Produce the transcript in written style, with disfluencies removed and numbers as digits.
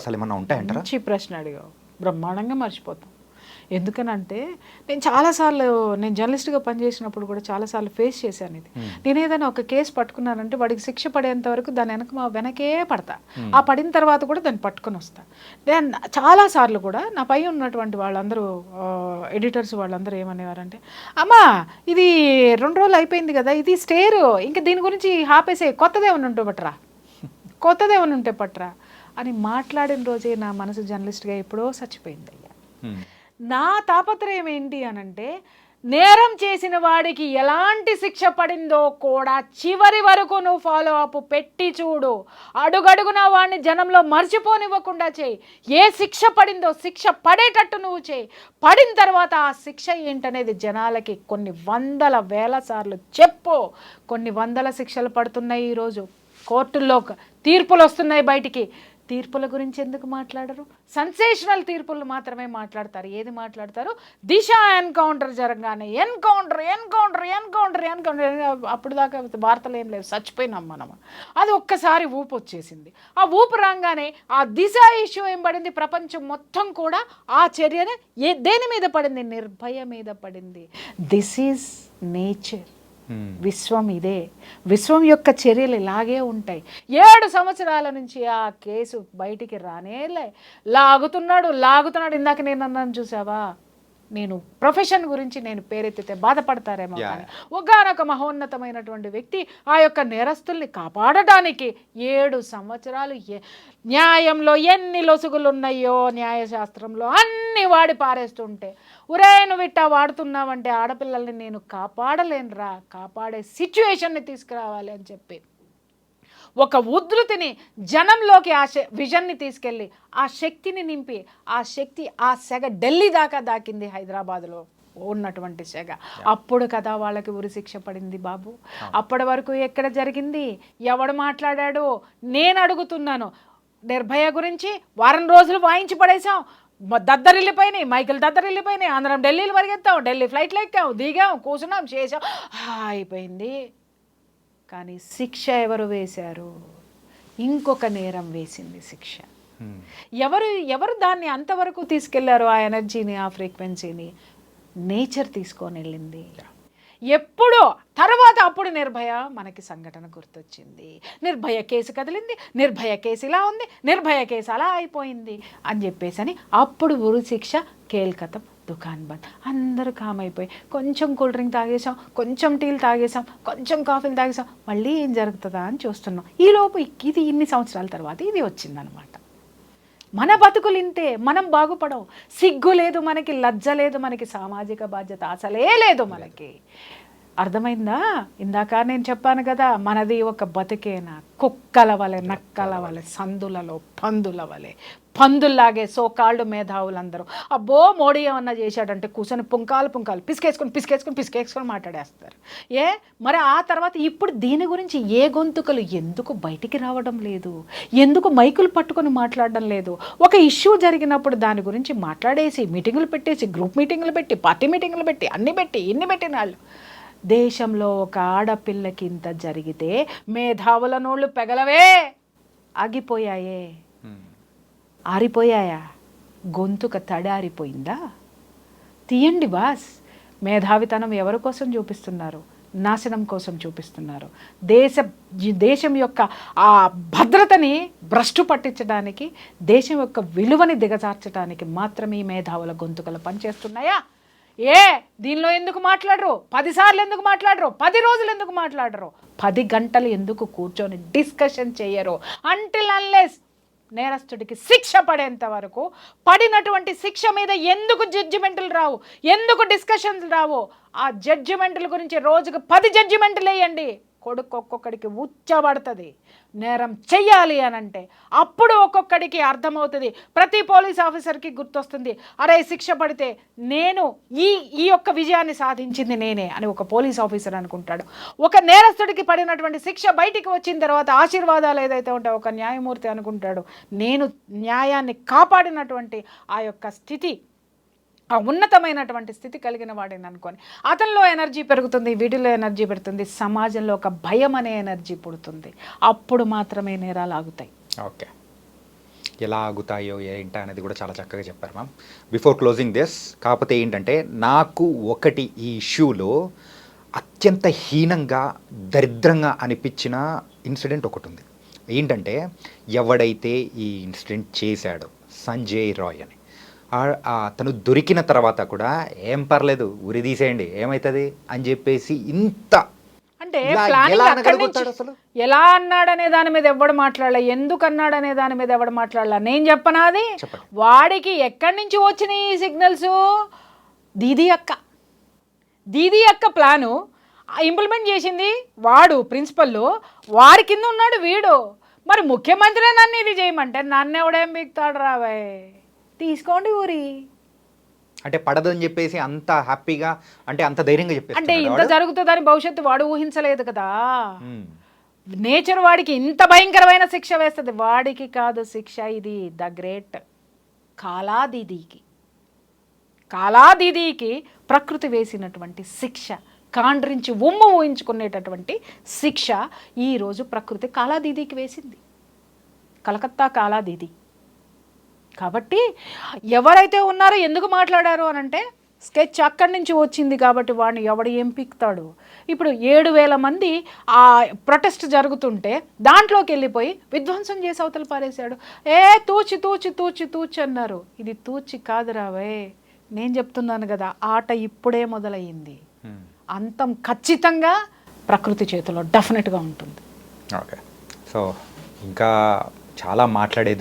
అసలు ఏమన్నా ఉంటాయంటారా? మంచి ప్రశ్న అడిగావు. బ్రహ్మాండంగా మర్చిపోతాం. ఎందుకనంటే నేను చాలాసార్లు నేను జర్నలిస్ట్గా పనిచేసినప్పుడు కూడా చాలాసార్లు ఫేస్ చేశాను ఇది. నేను ఏదైనా ఒక కేసు పట్టుకున్నానంటే వాడికి శిక్ష పడేంత వరకు దాని వెనకే పడతా. ఆ పడిన తర్వాత కూడా దాన్ని పట్టుకొని వస్తా. నేను చాలాసార్లు కూడా నా పై ఉన్నటువంటి వాళ్ళందరూ ఎడిటర్స్ వాళ్ళందరూ ఏమనేవారంటే, అమ్మా ఇది 2 రోజులు అయిపోయింది కదా, ఇది స్టేరు, ఇంకా దీని గురించి ఆపేసే, కొత్తదేమన్నా ఉంటే పట్టరా అని మాట్లాడిన రోజే నా మనసు జర్నలిస్ట్గా ఎప్పుడో చచ్చిపోయింది అయ్యా. నా తాపత్రయం ఏంటి అనంటే, నేరం చేసిన వాడికి ఎలాంటి శిక్ష పడిందో కూడా చివరి వరకు నువ్వు ఫాలో అప్ పెట్టి చూడు. అడుగడుగున వాడిని జనంలో మర్చిపోనివ్వకుండా చేయి. ఏ శిక్ష పడిందో శిక్ష పడేటట్టు నువ్వు చేయి. పడిన తర్వాత ఆ శిక్ష ఏంటనేది జనాలకి కొన్ని వందల వేల సార్లు చెప్పు. కొన్ని వందల శిక్షలు పడుతున్నాయి ఈరోజు. కోర్టుల్లో తీర్పులు వస్తున్నాయి బయటికి. తీర్పుల గురించి ఎందుకు మాట్లాడరు? సెన్సేషనల్ తీర్పులు మాత్రమే మాట్లాడతారు. ఏది మాట్లాడతారు? దిశ ఎన్కౌంటర్ జరగానే ఎన్కౌంటర్, అప్పుడు దాకా వార్తలు ఏం లేవు, చచ్చిపోయినాం మనం. అది ఒక్కసారి ఊపు వచ్చేసింది. ఆ ఊపు రాగానే ఆ దిశ ఇష్యూ ఏం పడింది? ప్రపంచం మొత్తం కూడా ఆ చర్యని దేని మీద పడింది? నిర్భయ మీద పడింది. This is nature. విశ్వం ఇదే. విశ్వం యొక్క చర్యలు ఇలాగే ఉంటాయి. 7 సంవత్సరాల నుంచి ఆ కేసు బయటికి రానేలే. లాగుతున్నాడు. ఇందాక నేను అన్నాను చూసావా, నేను ప్రొఫెషన్ గురించి నేను పేరెత్తితే బాధపడతారేమో కానీ ఒకానొక మహోన్నతమైనటువంటి వ్యక్తి ఆ యొక్క నేరస్తుల్ని కాపాడటానికి 7 సంవత్సరాలు న్యాయంలో ఎన్ని లొసుగులు ఉన్నాయో న్యాయశాస్త్రంలో అన్ని వాడి పారేస్తుంటే, ఒరే నువ్వు ఇట్టా వాడుతున్నావంటే ఆడపిల్లల్ని నేను కాపాడలేనురా, కాపాడే సిచ్యువేషన్ని తీసుకురావాలి అని చెప్పి ఒక ఉధృతిని జనంలోకి ఆ విజన్ని తీసుకెళ్ళి ఆ శక్తిని నింపి ఆ సెగ ఢిల్లీ దాకా దాకింది, హైదరాబాద్లో ఉన్నటువంటి సెగ. అప్పుడు కదా వాళ్ళకి ఉరిశిక్ష పడింది బాబు. అప్పటి వరకు ఎక్కడ జరిగింది? ఎవడు మాట్లాడాడు? నేను అడుగుతున్నాను. నిర్భయ గురించి వారం రోజులు వాయించి పడేసాం. దద్దరిల్లిపోయినాయి, మైకులు దద్దరిల్లిపోయినాయి. అందరం ఢిల్లీలో పరిగెత్తాం, ఢిల్లీ ఫ్లైట్లు ఎక్కాం, దిగాం, కూర్చున్నాం, చేసాం, అయిపోయింది. కానీ శిక్ష ఎవరు వేశారు? ఇంకొక నేరం వేసింది శిక్ష. ఎవరు దాన్ని అంతవరకు తీసుకెళ్లారు? ఆ ఎనర్జీని, ఆ ఫ్రీక్వెన్సీని నేచర్ తీసుకొని వెళ్ళింది. ఎప్పుడో తర్వాత అప్పుడు నిర్భయ మనకి సంఘటన గుర్తొచ్చింది. నిర్భయ కేసు కదిలింది, నిర్భయ కేసు ఇలా ఉంది, నిర్భయ కేసు అలా అయిపోయింది అని చెప్పేసి అప్పుడు ఉరి శిక్ష, కేల్కతం, దుకాన్ బంద్. అందరూ కామైపోయి కొంచెం కూల్ డ్రింక్ తాగేసాం, కొంచెం టీలు తాగేసాం, కొంచెం కాఫీలు తాగేసాం. మళ్ళీ ఏం జరుగుతుందా అని చూస్తున్నాం. ఈలోపు ఇది ఇన్ని సంవత్సరాల తర్వాత ఇది వచ్చిందనమాట. మన బతుకులు ఇంతే. మనం బాగుపడవు. సిగ్గు లేదు మనకి, లజ్జ లేదు మనకి, సామాజిక బాధ్యత అసలే లేదు మనకి. అర్థమైందా? ఇందాక నేను చెప్పాను కదా, మనది ఒక బతుకేనా? కుక్కల వలె, నక్కల వలె, సందులలో పందుల వలె, పందుల్లాగే సోకాళ్ళు మేధావులందరూ అబ్బో మోడీ ఏమన్నా చేశాడంటే కూర్చొని పుంకాలు పిసికేసుకొని మాట్లాడేస్తారు. మరి ఆ తర్వాత ఇప్పుడు దీని గురించి ఏ గొంతుకలు ఎందుకు బయటికి రావడం లేదు? ఎందుకు మైకులు పట్టుకొని మాట్లాడడం లేదు? ఒక ఇష్యూ జరిగినప్పుడు దాని గురించి మాట్లాడేసి మీటింగులు పెట్టేసి, గ్రూప్ మీటింగులు పెట్టి, పార్టీ మీటింగులు పెట్టి, ఇన్ని పెట్టిన వాళ్ళు. దేశంలో ఒక ఆడపిల్లకి ఇంత జరిగితే మేధావుల నోళ్ళు పెగలవే, ఆగిపోయాయే, ఆరిపోయాయా? గొంతుక తడారిపోయిందా? తీయండి బాస్. మేధావితనం ఎవరి కోసం చూపిస్తున్నారు? నాశనం కోసం చూపిస్తున్నారు. దేశం యొక్క ఆ భద్రతని భ్రష్టు పట్టించడానికి, దేశం యొక్క విలువని దిగజార్చడానికి మాత్రమే ఈ మేధావుల గొంతుకలు పనిచేస్తున్నాయా? దీనిలో ఎందుకు మాట్లాడరు? 10 సార్లు ఎందుకు మాట్లాడరు? 10 రోజులు ఎందుకు మాట్లాడరు? 10 గంటలు ఎందుకు కూర్చొని డిస్కషన్ చేయరు? అంటిల్ అన్లెస్ నేరస్తుడికి శిక్ష పడేంత వరకు, పడినటువంటి శిక్ష మీద ఎందుకు జడ్జిమెంట్లు రావు? ఎందుకు డిస్కషన్స్ రావు? ఆ జడ్జిమెంట్ల గురించి రోజుకు 10 జడ్జిమెంట్లు వేయండి. కొడుకు ఒక్కొక్కడికి ఉచ్చబడుతుంది నేరం చెయ్యాలి అనంటే. అప్పుడు ఒక్కొక్కడికి అర్థమవుతుంది. ప్రతి పోలీస్ ఆఫీసర్కి గుర్తొస్తుంది, అరే శిక్ష పడితే నేను ఈ యొక్క విజయాన్ని సాధించింది నేనే అని ఒక పోలీస్ ఆఫీసర్ అనుకుంటాడు. ఒక నేరస్తుడికి పడినటువంటి శిక్ష బయటికి వచ్చిన తర్వాత ఆశీర్వాదాలు ఏదైతే ఉంటాయో ఒక న్యాయమూర్తి అనుకుంటాడు, నేను న్యాయాన్ని కాపాడినటువంటి ఆ యొక్క స్థితి, ఆ ఉన్నతమైనటువంటి స్థితి కలిగిన వాడిని అనుకొని అతనిలో ఎనర్జీ పెరుగుతుంది, వీడిలో ఎనర్జీ పెడుతుంది, సమాజంలో ఒక భయం అనే ఎనర్జీ పుడుతుంది. అప్పుడు మాత్రమే నేరాలు ఆగుతాయి. ఓకే. ఎలా ఆగుతాయో ఏంటా అనేది కూడా చాలా చక్కగా చెప్పారు మ్యామ్. బిఫోర్ క్లోజింగ్ దిస్, కాకపోతే ఏంటంటే నాకు ఒకటి ఈ ఇష్యూలో అత్యంత హీనంగా దరిద్రంగా అనిపించిన ఇన్సిడెంట్ ఒకటి ఉంది. ఏంటంటే ఎవడైతే ఈ ఇన్సిడెంట్ చేశాడో సంజయ్ రాయ్ అని, తను దొరికిన తర్వాత కూడా ఏం పర్లేదు ఉరి తీసేయండి ఏమవుతుంది అని చెప్పేసి ఇంత అంటే ఇలా ప్లానింగ్ ఎలా అక్కడి నుంచి అనగలుగుతాడు అసలు? ఎలా అన్నాడనే దాని మీద ఎవడు మాట్లాడలే, ఎందుకు అన్నాడనే దాని మీద ఎవడు మాట్లాడలే. నేను చెప్పనా అది చెప్పండి. వాడికి ఎక్కడి నుంచి వచ్చినాయి ఈ సిగ్నల్స్? దీదీ అక్క ప్లాను ఇంప్లిమెంట్ చేసింది వాడు, ప్రిన్సిపల్ వారి కింద ఉన్నాడు వీడు. మరి ముఖ్యమంత్రి నన్ను ఇది చేయమంటే నన్ను ఎవడేం బిగుతాడు రావే, తీసుకోండి ఊరి. అంటే పడదని చెప్పేసి అంత హ్యాపీగా, అంటే అంత ధైర్యంగా అంటే చెప్పేసి ఇంత జరుగుతుందని భవిష్యత్తు వాడు ఊహించలేదు కదా. నేచర్ వాడికి ఇంత భయంకరమైన శిక్ష వేస్తుంది. వాడికి కాదు శిక్ష ఇది, ద గ్రేట్ కాలాదీదీకి ప్రకృతి వేసినటువంటి శిక్ష, కాండ్రించి ఉమ్ము ఊహించుకునేటటువంటి శిక్ష ఈరోజు ప్రకృతి కాలాదీదీకి వేసింది, కలకత్తా కాలాదీదీ. కాబట్టి ఎవరైతే ఉన్నారో ఎందుకు మాట్లాడారు అని అంటే స్కెచ్ అక్కడి నుంచి వచ్చింది కాబట్టి వాడిని ఎవడు ఏం పిక్తాడు. ఇప్పుడు 7,000 మంది ఆ ప్రొటెస్ట్ జరుగుతుంటే దాంట్లోకి వెళ్ళిపోయి విధ్వంసం చేసి అవతల పారేశాడు. తూచి అన్నారు. ఇది తూచి కాదు రావే, నేను చెప్తున్నాను కదా, ఆట ఇప్పుడే మొదలయ్యింది. అంతం ఖచ్చితంగా ప్రకృతి చేతిలో డెఫినెట్గా ఉంటుంది. ఓకే, సో ఇంకా చాలా మాట్లాడేది